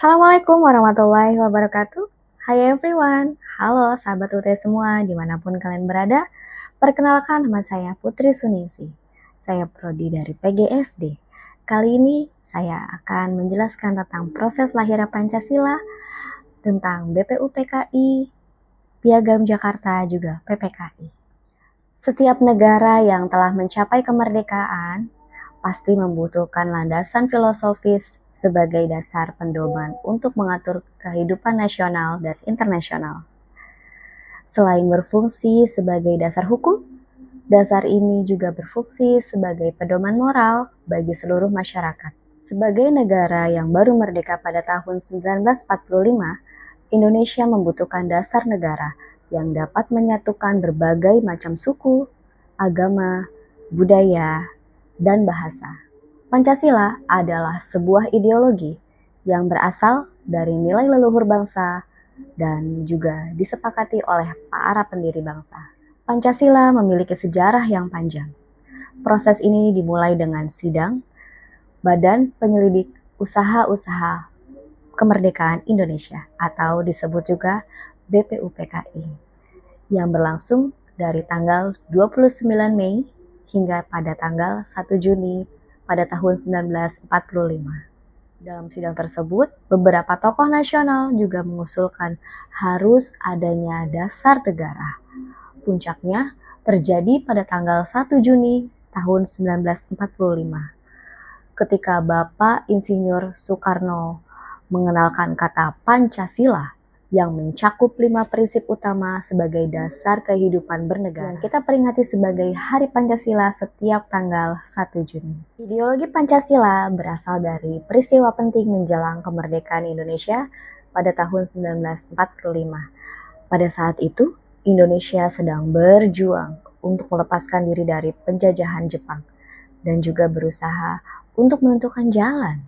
Assalamualaikum warahmatullahi wabarakatuh. Hai everyone, halo sahabat UT semua dimanapun kalian berada. Perkenalkan, nama saya Putri Suningsih. Saya prodi dari PGSD. Kali ini saya akan menjelaskan tentang proses lahirnya Pancasila, tentang BPUPKI, Piagam Jakarta, juga PPKI. Setiap negara yang telah mencapai kemerdekaan pasti membutuhkan landasan filosofis sebagai dasar pedoman untuk mengatur kehidupan nasional dan internasional. Selain berfungsi sebagai dasar hukum, dasar ini juga berfungsi sebagai pedoman moral bagi seluruh masyarakat. Sebagai negara yang baru merdeka pada tahun 1945, Indonesia membutuhkan dasar negara yang dapat menyatukan berbagai macam suku, agama, budaya, dan bahasa. Pancasila adalah sebuah ideologi yang berasal dari nilai leluhur bangsa dan juga disepakati oleh para pendiri bangsa. Pancasila memiliki sejarah yang panjang. Proses ini dimulai dengan sidang Badan Penyelidik Usaha-Usaha Kemerdekaan Indonesia atau disebut juga BPUPKI yang berlangsung dari tanggal 29 Mei hingga pada tanggal 1 Juni pada tahun 1945. Dalam sidang tersebut, beberapa tokoh nasional juga mengusulkan harus adanya dasar negara. Puncaknya terjadi pada tanggal 1 Juni tahun 1945, ketika Bapak Insinyur Soekarno mengenalkan kata Pancasila yang mencakup 5 prinsip utama sebagai dasar kehidupan bernegara. Yang kita peringati sebagai Hari Pancasila setiap tanggal 1 Juni. Ideologi Pancasila berasal dari peristiwa penting menjelang kemerdekaan Indonesia pada tahun 1945. Pada saat itu, Indonesia sedang berjuang untuk melepaskan diri dari penjajahan Jepang dan juga berusaha untuk menentukan jalan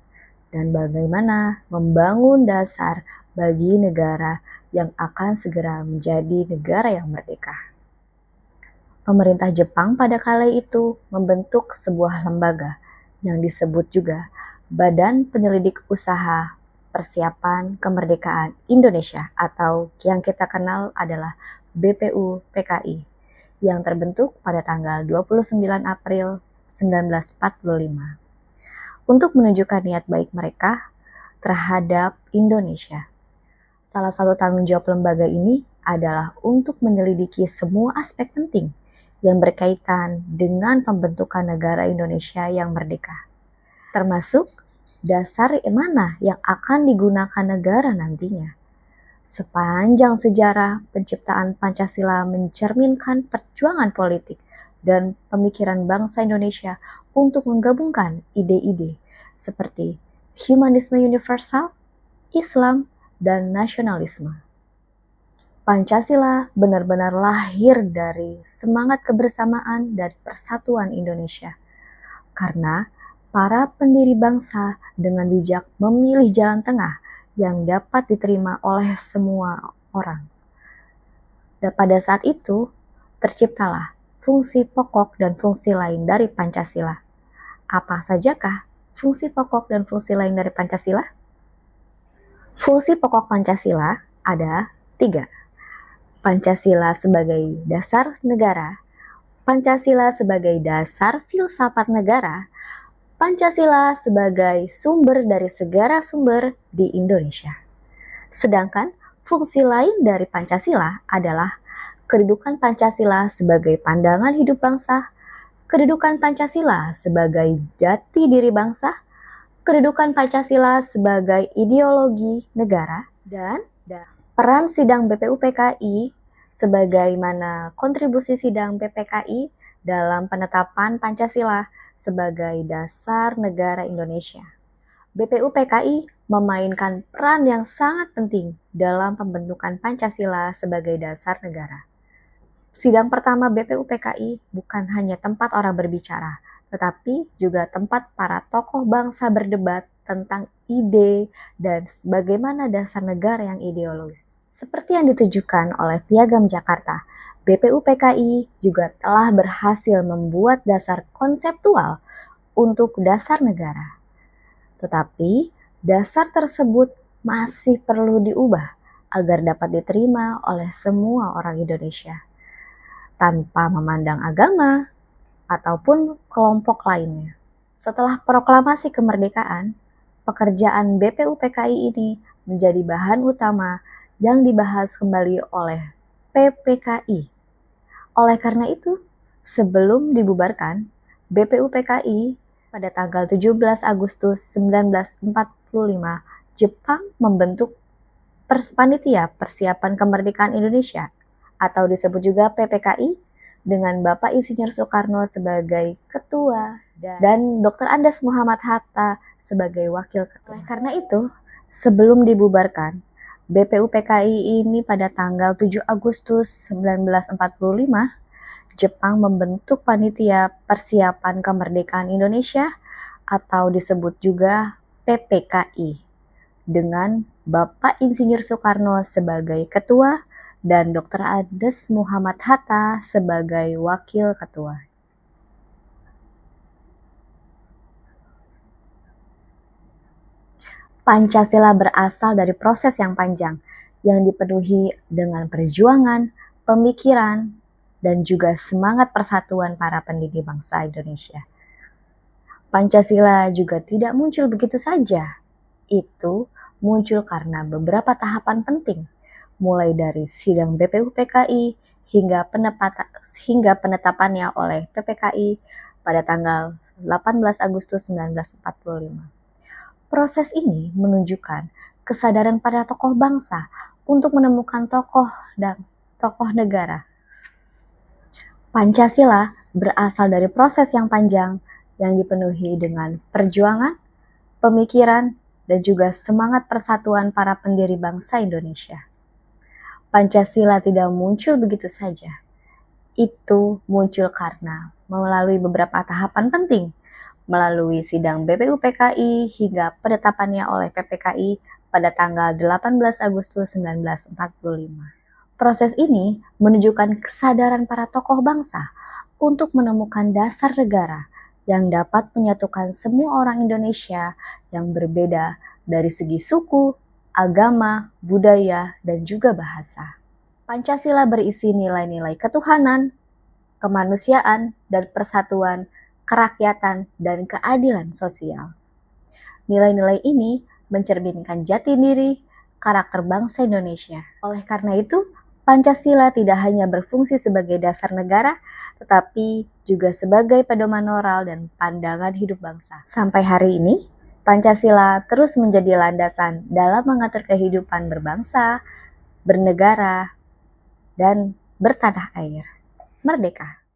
dan bagaimana membangun dasar bagi negara yang akan segera menjadi negara yang merdeka. Pemerintah Jepang pada kala itu membentuk sebuah lembaga yang disebut juga Badan Penyelidik Usaha Persiapan Kemerdekaan Indonesia atau yang kita kenal adalah BPUPKI yang terbentuk pada tanggal 29 April 1945 untuk menunjukkan niat baik mereka terhadap Indonesia. Salah satu tanggung jawab lembaga ini adalah untuk menyelidiki semua aspek penting yang berkaitan dengan pembentukan negara Indonesia yang merdeka, termasuk dasar mana yang akan digunakan negara nantinya. Sepanjang sejarah penciptaan Pancasila mencerminkan perjuangan politik dan pemikiran bangsa Indonesia untuk menggabungkan ide-ide seperti humanisme universal, Islam, dan nasionalisme. Pancasila benar-benar lahir dari semangat kebersamaan dan persatuan Indonesia, karena para pendiri bangsa dengan bijak memilih jalan tengah yang dapat diterima oleh semua orang. Dan pada saat itu, terciptalah fungsi pokok dan fungsi lain dari Pancasila. Apa sajakah fungsi pokok dan fungsi lain dari Pancasila? Fungsi pokok Pancasila ada 3. Pancasila sebagai dasar negara, Pancasila sebagai dasar filsafat negara, Pancasila sebagai sumber dari segala sumber di Indonesia. Sedangkan fungsi lain dari Pancasila adalah kedudukan Pancasila sebagai pandangan hidup bangsa, kedudukan Pancasila sebagai jati diri bangsa, kedudukan Pancasila sebagai ideologi negara, dan peran sidang BPUPKI sebagaimana kontribusi sidang PPKI dalam penetapan Pancasila sebagai dasar negara Indonesia. BPUPKI memainkan peran yang sangat penting dalam pembentukan Pancasila sebagai dasar negara. Sidang pertama BPUPKI bukan hanya tempat orang berbicara, tetapi juga tempat para tokoh bangsa berdebat tentang ide dan bagaimana dasar negara yang ideologis. Seperti yang ditujukan oleh Piagam Jakarta, BPUPKI juga telah berhasil membuat dasar konseptual untuk dasar negara. Tetapi dasar tersebut masih perlu diubah agar dapat diterima oleh semua orang Indonesia, tanpa memandang agama ataupun kelompok lainnya. Setelah proklamasi kemerdekaan, pekerjaan BPUPKI ini menjadi bahan utama yang dibahas kembali oleh PPKI. Oleh karena itu, sebelum dibubarkan, BPUPKI pada tanggal 17 Agustus 1945, Jepang membentuk Panitia Persiapan Kemerdekaan Indonesia atau disebut juga PPKI dengan Bapak Insinyur Soekarno sebagai ketua dan Dr. Andes Muhammad Hatta sebagai wakil ketua. Oleh karena itu, sebelum dibubarkan, BPUPKI ini pada tanggal 7 Agustus 1945, Jepang membentuk Panitia Persiapan Kemerdekaan Indonesia atau disebut juga PPKI dengan Bapak Insinyur Soekarno sebagai ketua dan Dr. Andes Muhammad Hatta sebagai wakil ketua. Pancasila berasal dari proses yang panjang yang dipenuhi dengan perjuangan, pemikiran, dan juga semangat persatuan para pendiri bangsa Indonesia. Pancasila juga tidak muncul begitu saja. Itu muncul karena beberapa tahapan penting, mulai dari sidang BPUPKI hingga penetapannya oleh PPKI pada tanggal 18 Agustus 1945. Proses ini menunjukkan kesadaran para tokoh bangsa untuk menemukan tokoh dan tokoh negara. Pancasila berasal dari proses yang panjang yang dipenuhi dengan perjuangan, pemikiran, dan juga semangat persatuan para pendiri bangsa Indonesia. Pancasila tidak muncul begitu saja. Itu muncul karena melalui beberapa tahapan penting, melalui sidang BPUPKI hingga penetapannya oleh PPKI pada tanggal 18 Agustus 1945. Proses ini menunjukkan kesadaran para tokoh bangsa untuk menemukan dasar negara yang dapat menyatukan semua orang Indonesia yang berbeda dari segi suku, agama, budaya, dan juga bahasa. Pancasila berisi nilai-nilai ketuhanan, kemanusiaan, dan persatuan, kerakyatan, dan keadilan sosial. Nilai-nilai ini mencerminkan jati diri, karakter bangsa Indonesia. Oleh karena itu, Pancasila tidak hanya berfungsi sebagai dasar negara, tetapi juga sebagai pedoman moral dan pandangan hidup bangsa. Sampai hari ini, Pancasila terus menjadi landasan dalam mengatur kehidupan berbangsa, bernegara, dan bertanah air. Merdeka!